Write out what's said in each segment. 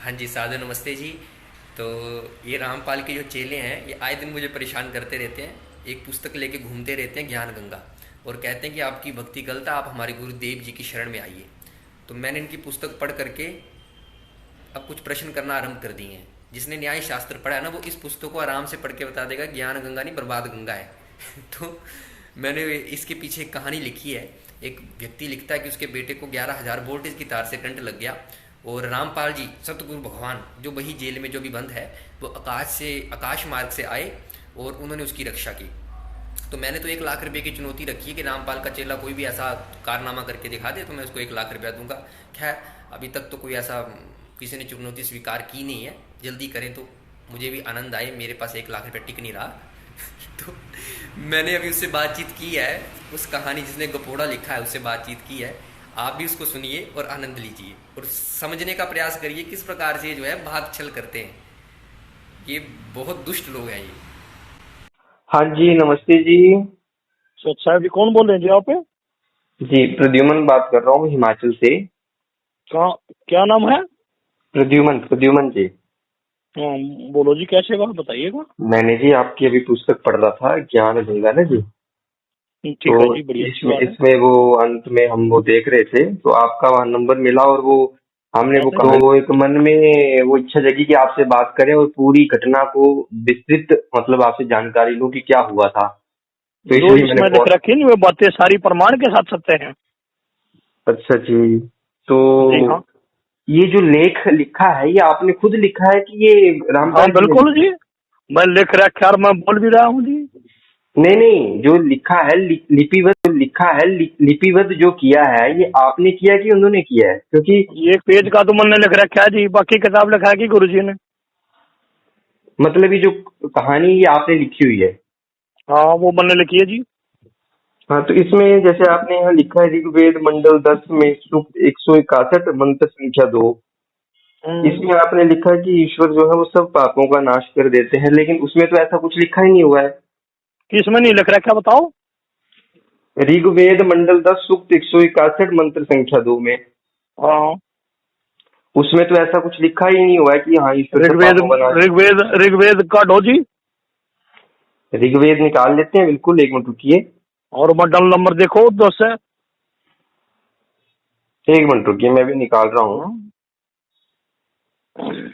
हाँ जी, सादर नमस्ते जी। तो ये रामपाल के जो चेले हैं ये आए दिन मुझे परेशान करते रहते हैं। एक पुस्तक लेके घूमते रहते हैं, ज्ञान गंगा, और कहते हैं कि आपकी भक्ति गलत है, आप हमारे गुरुदेव जी की शरण में आइए। तो मैंने इनकी पुस्तक पढ़ करके अब कुछ प्रश्न करना आरंभ कर दिए हैं। जिसने न्याय शास्त्र पढ़ा है ना, वो इस पुस्तक को आराम से पढ़ के बता देगा ज्ञान गंगा नहीं, बर्बाद गंगा है। तो मैंने इसके पीछे एक कहानी लिखी है। एक व्यक्ति लिखता है कि उसके बेटे को 11,000 वोल्टेज की तार से करंट लग गया, और रामपाल जी सतगुरु भगवान जो वही जेल में जो भी बंद है, वो आकाश मार्ग से आए और उन्होंने उसकी रक्षा की। तो मैंने तो 1 लाख रुपए की चुनौती रखी है कि रामपाल का चेला कोई भी ऐसा कारनामा करके दिखा दे तो मैं उसको 1 लाख रुपया दूंगा। खैर, अभी तक तो कोई ऐसा किसी ने चुनौती स्वीकार की नहीं है। जल्दी करें तो मुझे भी आनंद आए, मेरे पास 1 लाख रुपया टिक नहीं रहा। तो मैंने अभी उससे बातचीत की है। उस कहानी जिसने गपोड़ा लिखा है उससे बातचीत की है। आप भी उसको सुनिए और आनंद लीजिए और समझने का प्रयास करिए किस प्रकार से जो है भाग छल करते हैं। ये बहुत दुष्ट लोग हैं ये। हाँ जी, नमस्ते जी। अच्छा जी, कौन बोल रहे हैं जी आप? जी, प्रद्युमन बात कर रहा हूँ हिमाचल से। कहाँ? क्या नाम है? प्रद्युमन प्रद्युमन जी। हाँ, बोलो जी, क्या सेवा बताइएगा। मैंने जी आपकी अभी पुस्तक पढ़ रहा था, ज्ञान गंगा ना जी। तो ठीक है जी, बड़ी अच्छी इसमें बात है। इसमें वो अंत में हम वो देख रहे थे तो आपका वहाँ नंबर मिला और वो हमने वो बात है। तो एक मन में वो इच्छा जगी कि आपसे बात करें और पूरी घटना को विस्तृत मतलब आपसे जानकारी लूं कि क्या हुआ था। तो जो इसलिए मैंने इसमें लिख फोन। रखी है वे बातें सारी प्रमाण के साथ सत्य हैं। अच्छा जी। तो जी हाँ। ये जो लेख लिखा है ये आपने खुद लिखा है कि ये हाँ रामपाल जी ने बिल्कुल लिखा है? जी, मैं लिख रखा और मैं बोल भी रहा हूँ जी। नहीं नहीं, जो लिखा है लिपिबद्ध जो लिखा है लिपिबद्ध जो किया है ये आपने किया कि उन्होंने किया है? क्योंकि ये एक पेज का तो मैंने लिख रखा है जी, बाकी किताब लिखा है कि गुरु जी ने। मतलब ये जो कहानी ये आपने लिखी हुई है। हाँ, वो मैंने लिखी है जी। हाँ, तो इसमें जैसे आपने यहाँ लिखा है ऋग्वेद मंडल 10 में सूक्त 161 मंत्र संख्या 2। हम्म, इसमें आपने लिखा है कि ईश्वर जो है वो सब पापों का नाश कर देते हैं, लेकिन उसमें तो ऐसा कुछ लिखा ही नहीं हुआ है। किसमें नहीं लिख रखा बताओ? ऋग्वेद मंडल 10 सूक्त 161 मंत्र संख्या 2 में हाँ, उसमें तो ऐसा कुछ लिखा ही नहीं हुआ है कि हाँ ईश्वर सब ऋग्वेद पापों का नाश। ऋग्वेद ऋग्वेद का ढो जी। ऋग्वेद निकाल लेते हैं, बिल्कुल, एक मिनट रुकिए। और मंडल नंबर देखो 10 है। एक मिनट रुकिए, मैं भी निकाल रहा हूँ। हाँ।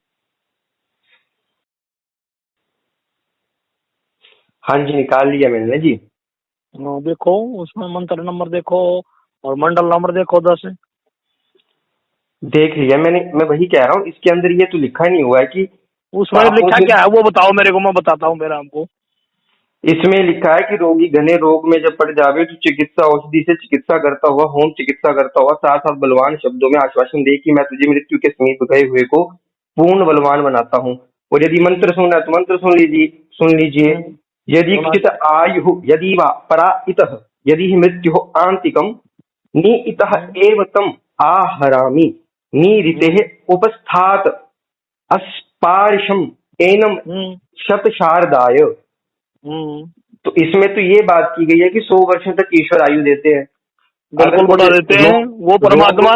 हाँ जी, निकाल लिया मैंने जी। हाँ, देखो उसमें मंत्र नंबर देखो और मंडल नंबर देखो 10 है। देख लिया मैंने, मैं वही कह रहा हूँ, इसके अंदर ये तो लिखा ही नहीं हुआ है कि उसमें पापों लिखा से। क्या है वो बताओ मेरे को, मैं बताता हूँ मेरा हमको। इसमें लिखा है कि रोगी घने रोग में जब पड़ जावे तो चिकित्सा औषधि से चिकित्सा करता हुआ, होम चिकित्सा करता हुआ, साथ साथ बलवान शब्दों में आश्वासन दे कि मैं तुझे मृत्यु के समीप गए हुए को पूर्ण बलवान बनाता हूँ। और यदि मंत्र सुनना है तो मंत्र सुन लीजिए। यदि सुना किंचित जी। आयु यदि वा परा इतः यदि ही मृत्यु आंतिकम नि इतः हम्म, एव तम आहरामि नीरिते हम्म, उपस्थात अस्पार्शम एनम हम्म, शतशारदाय। हम्म, तो इसमें तो ये बात की गई है कि 100 वर्षों तक ईश्वर आयु देते हैं। अगर बिल्कुल कोई बता देते हैं। वो रोग। परमात्मा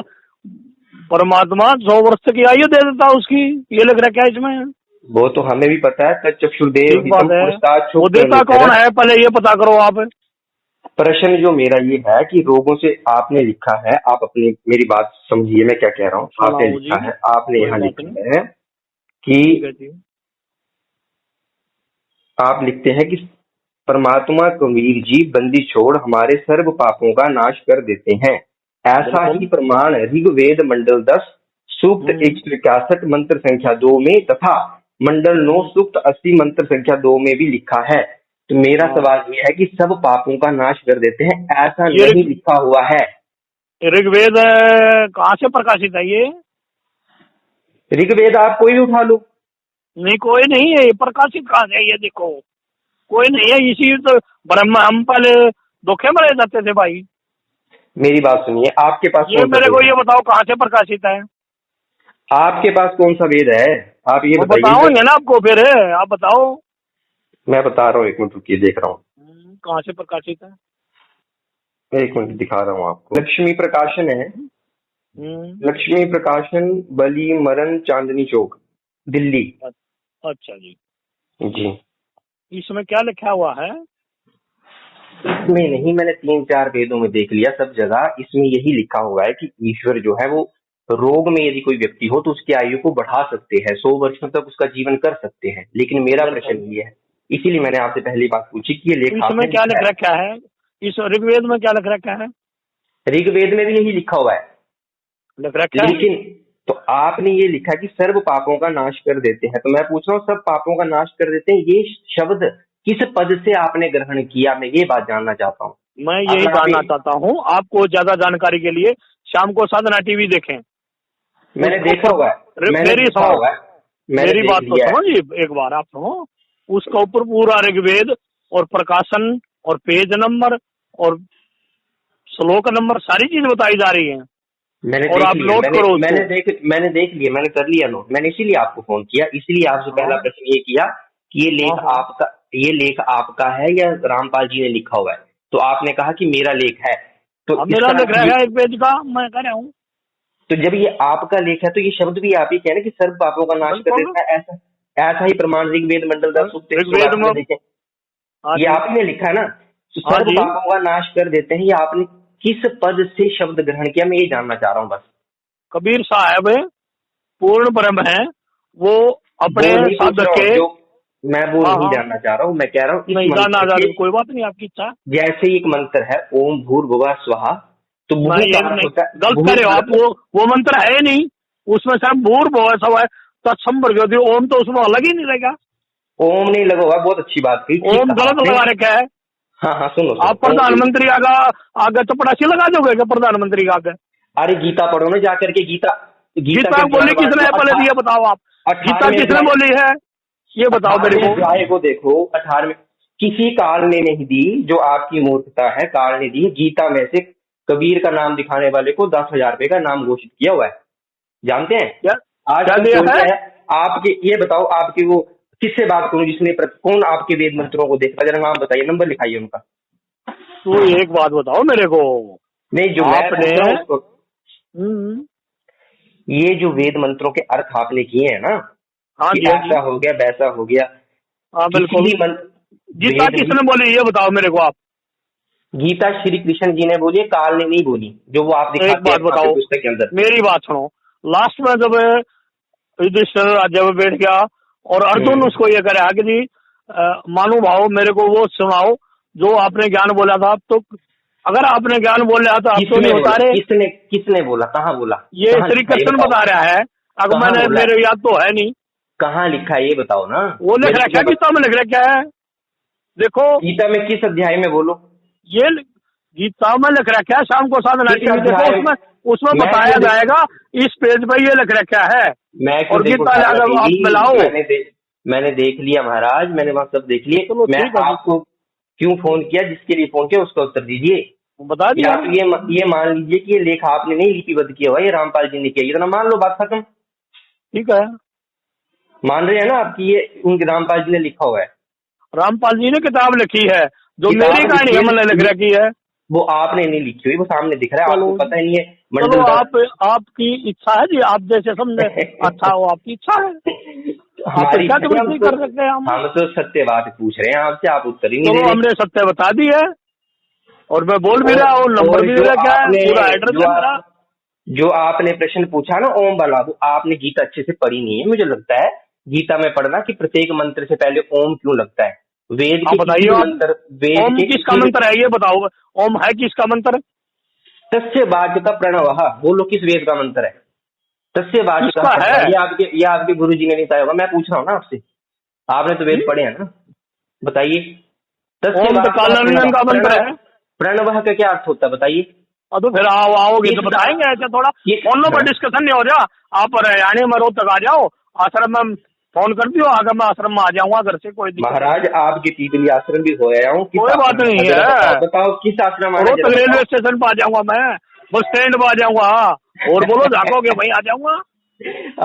परमात्मा 100 वर्ष की आयु दे देता है उसकी। ये लग रहा क्या इसमें? वो तो हमें भी पता है, तच्चक्षुर्देव ठीक हितम बात है। पुरस्तात् वो शुक्र देता कौन मित्रः। है पहले ये पता करो आप। प्रश्न जो मेरा ये है कि रोगों से आपने लिखा है, आप अपनी मेरी बात समझिए मैं क्या कह रहा हूँ। आपने सुनाओ जी। लिखा है, आपने कोई यहाँ बात नहीं। लिखा है कि ठीक है जी। आप लिखते हैं कि परमात्मा कबीर जी बंदी छोड़ हमारे सर्व पापों का नाश कर देते हैं। ऐसा बिल्कुल। ही प्रमाण ऋग्वेद मंडल 10 सूक्त हम्म, 161 मंत्र संख्या 2 में तथा मंडल 9 हम्म, सूक्त 80 मंत्र संख्या 2 में भी लिखा है। तो मेरा हाँ। सवाल यह है कि सब पापों का नाश कर देते हैं, ऐसा ये नहीं लिखा हुआ है। ऋग्वेद कहाँ से प्रकाशित है ये? ऋग्वेद आप कोई भी उठा लो। नहीं, कोई नहीं है ये प्रकाशित कहाँ से है, ये देखो। कोई नहीं है इसी तो। ब्रह्म हम पहले धोखे में रह जाते थे भाई। मेरी बात सुनिए, आपके पास ये कौन सा मेरे वेद को है? ये बताओ कहाँ से प्रकाशित है। आपके पास कौन सा वेद है? आप ये वो बताइए जरा। बताओगे ना आपको फिर। आप बताओ। मैं बता रहा हूँ, एक मिनट रुकिए, देख रहा हूँ। कहाँ से प्रकाशित है? एक मिनट दिखा रहा हूँ आपको, लक्ष्मी प्रकाशन है। लक्ष्मी प्रकाशन, बली मरण, चांदनी चौक, दिल्ली। अच्छा जी। जी। इसमें क्या लिखा हुआ है? इसमें नहीं, मैंने 3-4 वेदों में देख लिया, सब जगह इसमें यही लिखा हुआ है कि ईश्वर जो है वो रोग में यदि कोई व्यक्ति हो तो उसकी आयु को बढ़ा सकते हैं, 100 वर्षों तक उसका जीवन कर सकते हैं। लेकिन मेरा प्रश्न बिल्कुल। ये है, इसीलिए मैंने आपसे पहली बात पूछी कि ये तो लेख इसमें आपने क्या लिखा लिख है। रखा है? इस ऋग्वेद में क्या लिख रखा है? ऋग्वेद में भी यही लिखा हुआ है, लिख रखा है। लेकिन तो आपने ये लिखा कि सर्व पापों का नाश कर देते हैं, तो मैं पूछ रहा हूँ सब पापों का नाश कर देते हैं, ये शब्द किस पद से आपने ग्रहण किया, मैं ये बात जानना चाहता हूँ। मैं यही अगर आप जानना चाहता हूँ, आपको ज्यादा जानकारी के लिए शाम को साधना टीवी देखें। मैंने देखा हुआ है, मैंने मेरी देखा सुनो, हुआ है, मैंने मेरी देख बात तो लिया है। सुनो जी, एक बार आप सुनो। उसका ऊपर पूरा ऋग्वेद और प्रकाशन और पेज नंबर और श्लोक नंबर सारी चीज बताई जा रही है, मैंने और देख आप लिया, नोट मैंने करो मैंने उसको। देख लिया, मैंने कर लिया नोट। मैंने इसीलिए आपको फोन किया, इसीलिए आपसे हाँ पहला प्रश्न ये किया कि हाँ हाँ। ये लेख आपका है या रामपाल जी ने लिखा हुआ है। तो आपने कहा कि मेरा लेख है, तो अब मेरा इसका लिख रहा है एक पेज का, मैं कह रहा हूँ। तो जब ये आपका लेख है तो ये शब्द भी आप ही कह रहे हैं कि सर्व पापों का नाश कर बिल्कुल। देता है, ऐसा ऐसा ही प्रमाण ऋग्वेद मंडल 10 सूक्त ऋग्वेद 182 में। में देखें। हाँ ये जी। आप ही ने लिखा है ना, तो हाँ सर्व जी। पापों का नाश कर देते हैं, ये आपने किस पद से शब्द ग्रहण किया, मैं ये जानना चाह रहा हूँ बस। कबीर साहब पूर्ण ब्रह्म है, वो अपने वो नहीं पूछ साधक रहा के। हूँ जो, मैं वो हाँ नहीं हाँ। जानना चाह रहा हूँ, मैं कह रहा हूँ इस नहीं जानना मंत्र के, आजाद, कोई बात नहीं, आपकी इच्छा। जैसे एक मंत्र है ओम भूर्भुवः स्वहा, तो नहीं, भू ये का अर्थ नहीं, होता है, गलत भू करे हो का आप। अर्थ, वो मंत्र है ही नहीं, उसमें सब भूर्भुवः सब है, तत्सम प्रज्योति ओम तो उसमें अलग ही नहीं रहेगा। ओम नहीं लगा हुआ, बहुत अच्छी बात कही, ठीक ओम कहा गलत आपने। लगा रखा है। हाँ हाँ, सुनो आप सुनो, ओम नहीं। प्रधानमंत्री आगे आगे चपड़ासी लगा दोगे क्या प्रधानमंत्री का आगे? अरे गीता पढ़ो ना जाकर के, गीता गीता गीता के अध्याय बोली किसने है पहले तो ये बताओ आप। गीता 18वें किसने अध्याय, बोली है ये बताओ मेरे 18वें को। अध्याय को देखो, 18वें, किसी काल ने नहीं दी, जो आपकी मूर्खता है, काल ने दी। गीता में से कबीर का नाम दिखाने वाले को 10,000 रुपए का नाम घोषित किया हुआ है, जानते हैं। क्या आज क्या तक दिया कोई है? क्या है आपके, ये बताओ आपके वो किससे बात करूं जिसने कौन आपके वेद मंत्रों को देखा, जरा नाम बताइए, नंबर लिखाइए उनका। तो एक बात बताओ मेरे को। नहीं, जो मैं आपने पूछ रहा हूँ उसको, हम्म, ये जो वेद मंत्रों के अर्थ आपने किए हैं ना, हाँ कि जी हाँ जी। ऐसा हो गया वैसा हो गया, हाँ किसी बिल्कुल। भी मंत्र, गीता वेद किसने बोली ये बताओ मेरे को आप। गीता श्री कृष्ण जी ने बोली है, काल ने नहीं बोली, जो वो आप एक दिखाते हैं बात वहां पे बताओ, पुस्तक के अंदर। मेरी बात सुनो। लास्ट में जब युधिष्ठिर राज्य में बैठ गया और अर्जुन हम्म। उसको ये करे कि जी मानो भाव मेरे को वो सुनाओ जो आपने ज्ञान बोला था। तो अगर आपने ज्ञान बोला तो आप तो किसने नहीं बोला, उतारे। किसने बोला, कहाँ बोला, ये कहाँ श्री लिखा है ये कृष्ण बताओ, बता रहा है। अगर कहाँ मैंने, बोला है, मेरे याद तो है नहीं। कहाँ लिखा है ये बताओ ना। वो लिख मेरे रखा है, को गीता में लिख रखा है, देखो। गीता में किस अध्याय में बोलो, ये गीता में लिख रखा है, शाम को साधना किस टीवी देखो, अध्याय, उसमें उसमें मैं बताया क्यों जाएगा। इस पेज पे ये लिख रखा है। मैं क्यों और देखो गीता साधना अगर आप टीवी, मिलाओ। मैंने देख लिया महाराज, मैंने वहां सब देख लिए। चलो मैं ठीक है जी, आपको क्यों फोन किया, जिसके लिए फोन किया उसका उत्तर दीजिए। बता दिया। या तो ये मान लीजिए कि ये लेख आपने नहीं लिपिबद्ध किया हुआ, ये रामपाल जी ने किया, ये तो ना मान लो, बात खत्म। ठीक है, मान रहे हैं ना आपकी, ये उनके रामपाल जी ने लिखा हुआ है, रामपाल जी ने किताब लिखी है, जो मेरी किताब कहानी लिखी है मैंने लिख है, रखी है। वो आपने नहीं लिखी हुई, वो सामने दिख रहा है, चलो आपको पता ही नहीं है। चलो, मंडल आपकी इच्छा है जी, आप जैसे समझे अच्छा हो, आपकी इच्छा है। आप हमारी क्या इच्छा नहीं, जबरदस्ती कर सकते हैं हम। हम तो सत्य बात पूछ रहे हैं आपसे, आप उत्तर ही नहीं चलो दे रहे। हमने सत्य बता दी है, और मैं बोल भी रहा हूँ, नंबर और भी जो रखा है, आपने पूरा एड्रेस है मेरा। जो आपने प्रश्न पूछा ना ओम वाला, वो आपने गीता अच्छे से पढ़ी नहीं है, मुझे लगता है। गीता में पढ़ना कि प्रत्येक मंत्र से पहले ओम क्यों लगता है, वेद आप के किसी बताइए भी आप, मंत्र, वेद ओम के किसका किसी भी, मंत्र है ये बताओ। ओम है किसका मंत्र? तस्य वाच्यता प्रणवः, बोलो किस वेद का मंत्र है, तस्य वाच्यता किसका है? प्रणवः। ये आपके गुरु जी ने नहीं बताया होगा, मैं पूछ रहा हूँ ना आपसे, आपने तो वेद पढ़े हैं ना, बताइए। तस्य ओम तो वाच्यता कालानंदन का मंत्र है। प्रणवः का क्या अर्थ होता है बताइए। तो फिर आओगे तो बताएंगे, ऐसे थोड़ा फोन पर हाँ, डिस्कशन नहीं हो रहा। आप हरियाणा में रोज तक आ जाओ, आश्रम में फोन कर दियो, आगे मैं आश्रम में आ जाऊंगा घर से, कोई दिक्कत महाराज आपके तीतली आश्रम भी हो आया हूँ, कोई बात नहीं है। बताओ किस आश्रम आना, रोज जरा तक रेलवे बताओ। स्टेशन पर आ जाऊंगा मैं, बस स्टैंड पर आ जाऊंगा, और बोलो झाकोगे भाई आ जाऊंगा।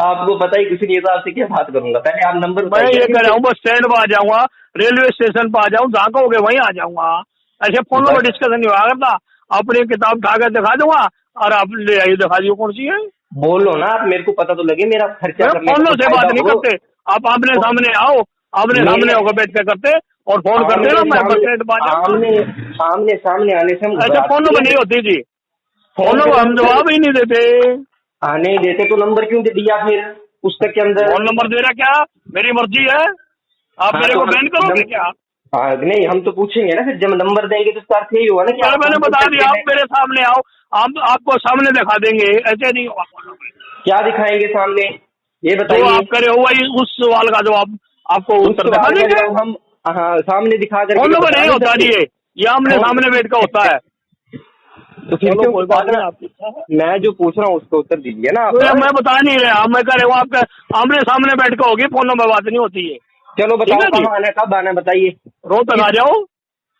आपको पता ही कुछ नहीं है, तो आपसे क्या बात करूंगा, पहले आप नंबर मैं ये बताइए। कह रहा हूँ, बस स्टैंड पर आ जाऊंगा, रेलवे स्टेशन पर आ जाऊँ, झाकोगे वहीं आ जाऊंगा। ऐसे फोन पर डिस्कशन नहीं हुआ करता। अपनी किताब उठा के दिखा दूंगा और आप ले आइए, दिखा दियो कौन सी है। बोलो ना आप, मेरे को पता तो लगे, मेरा खर्चा करने का फोन तो से फायदा बात नहीं हो। करते, आप आमने सामने आओ, आमने सामने मेरे होकर बैठ के करते और फोन कर देना, मैं बस स्टैंड पर आ जाऊंगा। आमने आमने सामने आने से हम ऐसे घबराते फोन नंबर हैं। नहीं होती जी, फोन फोन नंबर पे हम जवाब ही नहीं देते। आने ही देते तो नंबर क्यों दे दिया फिर पुस्तक के अंदर? फोन नंबर दे रहा क्या, मेरी मर्जी है, आप हाँ मेरे तो को बैन करोगे क्या? हाँ नहीं, हम तो पूछेंगे ना फिर, जब नंबर देंगे तो उसका अर्थ यही होगा ना कि आप मैंने बता पुस्तक दिया, के आप मेरे सामने आओ, हम आपको सामने दिखा देंगे, ऐसे नहीं होगा फोन नंबर। क्या दिखाएंगे सामने, ये जो बताइए। आप करे हो वही, उस सवाल का जवाब आपको उस उत्तर दिखा सवाल का देंगे। जवाब हम हाँ सामने दिखा करके फोन तो नंबर बता नहीं नहीं होता जी, सकते। ये आमने सामने बैठ का होता है। तो फिर चलो क्यों कोई बात नहीं, आपकी इच्छा है। मैं जो पूछ रहा हूँ उसका उत्तर दीजिए ना तो आप। मैं बता नहीं रहा, मैं कह रहा हूँ आपके आमने सामने बैठ के होगी, फोन नंबर बात नहीं होती है। चलो ठीक बताओ है जी, कहाँ आना है, कब आना है बताइए। रोहतक आ जाओ,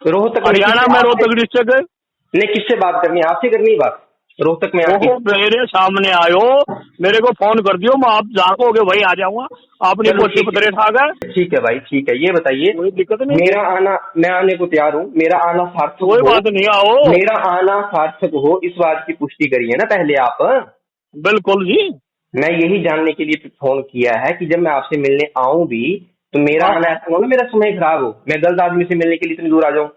रोहतक में हरियाणा में रोहतक डिस्ट्रिक्ट। नहीं, किससे बात करनी है, आपसे करनी है बात रोहतक में आके? वो मेरे सामने आयो, मेरे को फोन कर दियो, मैं आप जहाँ कहोगे वहीं आ जाऊंगा। आपने चलो पोस्टी पत्रे ठा गए, ठीक है भाई, ठीक है, ये बताइए। कोई दिक्कत नहीं, मेरा आना, मैं आने को तैयार हूँ, मेरा आना सार्थक कोई हो। बात नहीं, आओ। मेरा आना सार्थक हो इस बात की पुष्टि करिए ना पहले आप। बिल्कुल जी। मैं यही जानने के लिए फोन किया है कि जब मैं आपसे मिलने आऊं भी तो मेरा आना ऐसा हो ना मेरा समय खराब हो, मैं गलत आदमी से मिलने के लिए इतनी दूर आ जाऊं।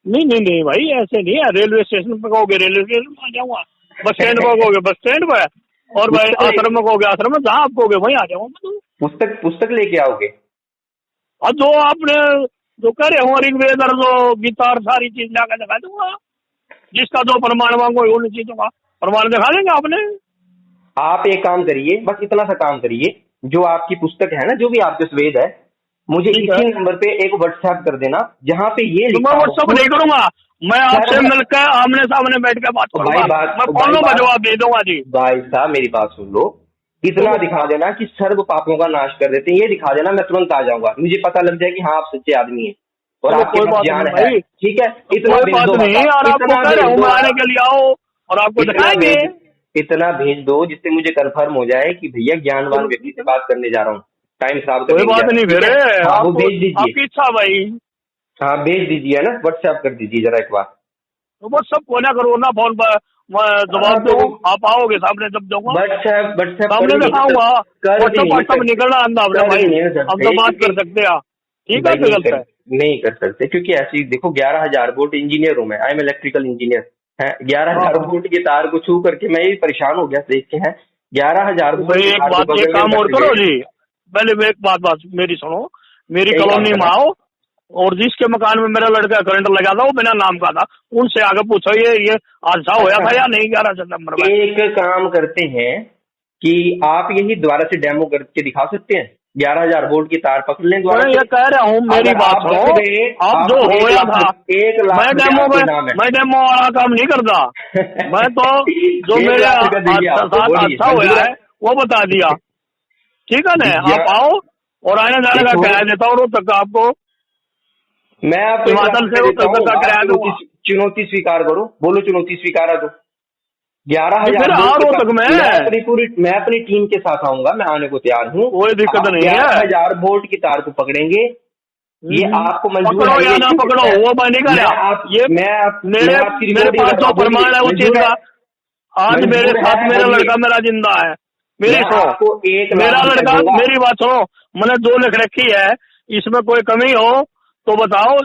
नहीं नहीं नहीं भाई, ऐसे नहीं है, रेलवे स्टेशन पे कहोगे रेलवे स्टेशन पे आ जाऊंगा, बस स्टैंड पर कहोगे बस स्टैंड पर, और भाई आश्रम में कहोगे आश्रम में, जहाँ आप कहोगे वहीं आ जाऊंगा मैं। पुस्तक पुस्तक लेके आओगे? और जो आपने जो करे हो ऋग्वेद और जो गीता और सारी चीज लाकर दिखा दूंगा, जिसका जो प्रमाण मांगो उन चीजों का प्रमाण दिखा देंगे आपने। आप एक काम करिए, बस इतना सा काम करिए, जो आपकी पुस्तक है ना, जो भी आपके स्वेद है, मुझे ठीक इसी है, नंबर पे एक व्हाट्सएप कर देना जहाँ पे ये तो मैं लिखा व्हाट्सअप हो। नहीं करूंगा, मैं आपसे सर, मिलकर आमने सामने बैठ कर बात भाई करूंगा, बात मैं भाई फोनों में बात जवाब दे दूंगा जी। भाई साहब मेरी बात सुन लो, इतना दिखा देना कि सर्व पापों का नाश कर देते हैं, ये दिखा देना, मैं तुरंत आ जाऊंगा, मुझे पता लग जाए कि हाँ आप सच्चे आदमी हैं और चलो आपके कोई पास बात ज्ञान नहीं है। भाई, ठीक है, इतना कोई भेज बात दो, नहीं, और आपको इतना कह रहा भेज हूँ दो मैं आने आप। के लिए आओ और आपको इतना दिखाएंगे। भेज इतना भेज दो जिससे मुझे कंफर्म हो जाए कि भैया ज्ञानवान चलो व्यक्ति ठीक से है, बात करने जा रहा हूँ, टाइम खराब कोई करने नहीं जा बात रहा। नहीं, ठीक फिर है, हाँ वो आप भेज दीजिए। आपकी इच्छा भाई। हाँ भेज दीजिए ना, व्हाट्सएप कर दीजिए जरा एक बार। तो बस सब को ना करो ना फोन पर, मैं हाँ जवाब तो दो, आप आओगे सामने जब दूंगा, व्हाट्सएप व्हाट्सएप कर सामने भी नहीं दिखाऊंगा। कर भी व्हाट्सअप नहीं व्हाट्सअप सकते, निकलना अंदाज है कर भाई, भी नहीं हम तो सकते बात कर क्योंकि सकते हैं। ठीक है भाई कि गलत है? नहीं कर सकते क्योंकि ऐसी देखो 11,000 वोल्ट इंजीनियर हूँ मैं, आई एम इलेक्ट्रिकल इंजीनियर है। हाँ 11,000 हाँ, वोल्ट के तार को छू करके मैं ये परेशान हो गया देख के हैं। 11,000 तो वोल्ट भाई के एक तार को बात, एक पकड़ने में काम और बैठ करो गए। जी, पहले एक बात बात मेरी सुनो, मेरी यही काम कॉलोनी में करना, आओ, और जिसके मकान में मेरा लड़का करंट लगा था वो बिना नाम का था, उनसे आगे पूछो ये हादसा होया था या नहीं 11 सितंबर में। एक काम करते हैं कि आप यही दोबारा से डेमो करके दिखा सकते हैं, 11,000 वोल्ट की तार पकड़ लें मैं दोबारा से। ये कह रहा हूँ, मेरी अगर बात आप बच सुनो, गए, आप जो आप होया था, 1 लाख आपके नाम है। मैं डेमो वाला काम नहीं करता, मैं तो जो 1 मेरे लाख रुपया देंगे आपको, साथ बोलिए अच्छा मंजूर होया है? है वो बता दिया। ठीक है ना, भैया आप आओ और आने जाने का देखो, किराया देता हूँ रोहतक का आपको, मैं आपको 1 लाख हिमाचल रुपया से देता रोहतक हूँ, तक का आप किराया दूंगा। चुनौती स्वीकार करो, बोलो चुनौती स्वीकारा दो। जी 11,000 फिर आओ वोल्ट के रोहतक में, मैं अपनी टीम के साथ आऊंगा, मैं आने को तैयार हूँ। कोई दिक्कत आप नहीं है। 11,000 वोल्ट की तार को पकड़ेंगे, ये आपको मंजूर पकड़ो है? या ना पकड़ो वो मैं नहीं कर रहा, ये मैं आपकी मेरे रिकॉर्डिंग पास कर रहा जो हूँ, बोलिए प्रमाण है उस चीज मंजूर है? का, आज मेरे मंजूर है, साथ मेरा बोलिए। लड़का मेरा जिंदा है। मेरी मैं सुनो, आपको 1 लाख मेरा रुपया लड़का, दूंगा। मेरी बात सुनो, मैंने जो लिख रखी है इसमें कोई कमी हो तो बताओ।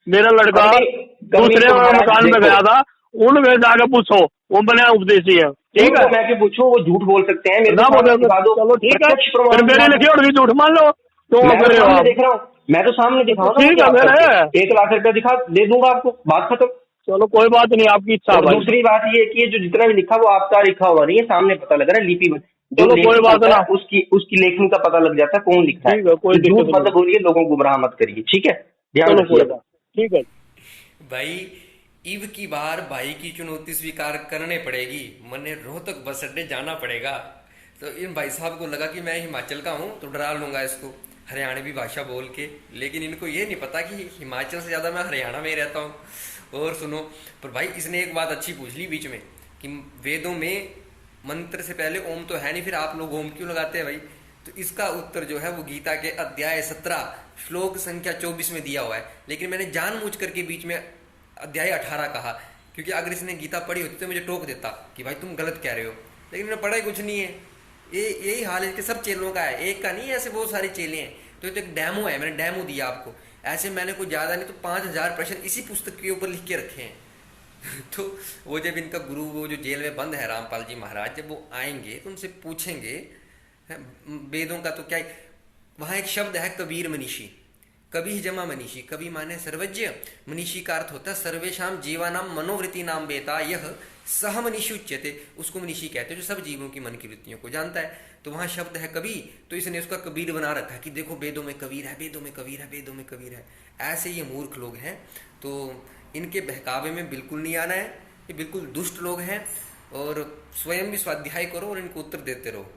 मेरा लड़का दूसरे तो महाराज मकान में देखो, गया था, उनमें जाके पूछो, वो बना उपदेशी है। ठीक है मैं क्यों पूछूं, वो झूठ बोल सकते हैं, मेरे ना को बोले, सामने दिखा दो, चलो ठीक है, प्रत्यक्ष फिर प्रमाण मेरी दिखा लिखी दो। और भी झूठ मान लो, क्यों मैं कर तो रहे हो सामने आप? देख रहा हूँ, मैं तो सामने दिखा रहा हूँ, ठीक है फिर है, 1 लाख रुपया दिखा दे दूंगा आपको, बात खत्म। चलो कोई बात नहीं, आपकी इच्छा और भाई। दूसरी बात ये कि ये जो जितना भी लिखा वो आपका लिखा हुआ नहीं है, सामने पता लग रहा है लिपि जो चलो कोई लेखक बात होता ना, है उसकी लेखनी का पता लग जाता है कौन लिखा है। ठीक है, कोई तो झूठ दिक्कत मत नहीं, बोलिए, लोगों को गुमराह मत करिए, ठीक है, ध्यान चलो कोई रखिए। बात, ठीक है। भाई ईव की बार भाई की चुनौती स्वीकार करने पड़ेगी, मने रोहतक बस अड्डे जाना पड़ेगा। तो इन भाई साहब को लगा कि मैं हिमाचल का हूँ तो डरा लूंगा इसको हरियाणवी भाषा बोल के, लेकिन इनको ये नहीं पता कि हिमाचल से ज़्यादा मैं हरियाणा में ही रहता हूँ। और सुनो, पर भाई इसने एक बात अच्छी पूछ ली बीच में कि वेदों में मंत्र से पहले ओम तो है नहीं, फिर आप लोग ओम क्यों लगाते हैं भाई? तो इसका उत्तर जो है वो गीता के अध्याय 17 श्लोक संख्या 24 में दिया हुआ है, लेकिन मैंने जानबूझ करके बीच में अध्याय 18 कहा क्योंकि अगर इसने गीता पढ़ी होती तो मुझे टोक देता कि भाई तुम गलत कह रहे हो, लेकिन इन्हें पढ़ा ही कुछ नहीं है। ये यही हाल है कि सब चेलों का है, एक का नहीं है, ऐसे बहुत सारे चेले हैं। तो ये तो एक डेमो है, मैंने डेमो दिया आपको। ऐसे मैंने कोई ज़्यादा नहीं तो 5,000 प्रश्न इसी पुस्तक के ऊपर लिख के रखे हैं। तो वो जब इनका गुरु वो जो जेल में बंद है रामपाल जी महाराज, जब वो आएंगे तो उनसे पूछेंगे वेदों का तो क्या। वहाँ एक शब्द है कबीर मनीषी, कभी जमा मनीषी। कवि माने सर्वज्ञ, मनीषी का अर्थ होता है सर्वेशाम जीवानाम मनोवृत्ति नाम बेता यह सह मनीषी उच्यते। उसको मनीषी कहते हैं जो सब जीवों की मन की वृत्तियों को जानता है। तो वहाँ शब्द है कवि, तो इसने उसका कबीर बना रखा है कि देखो वेदों में कबीर है, वेदों में कबीर है, वेदों में कबीर है। ऐसे ये मूर्ख लोग हैं, तो इनके बहकावे में बिल्कुल नहीं आना है। ये बिल्कुल दुष्ट लोग हैं, और स्वयं भी स्वाध्याय करो और इनको उत्तर देते रहो।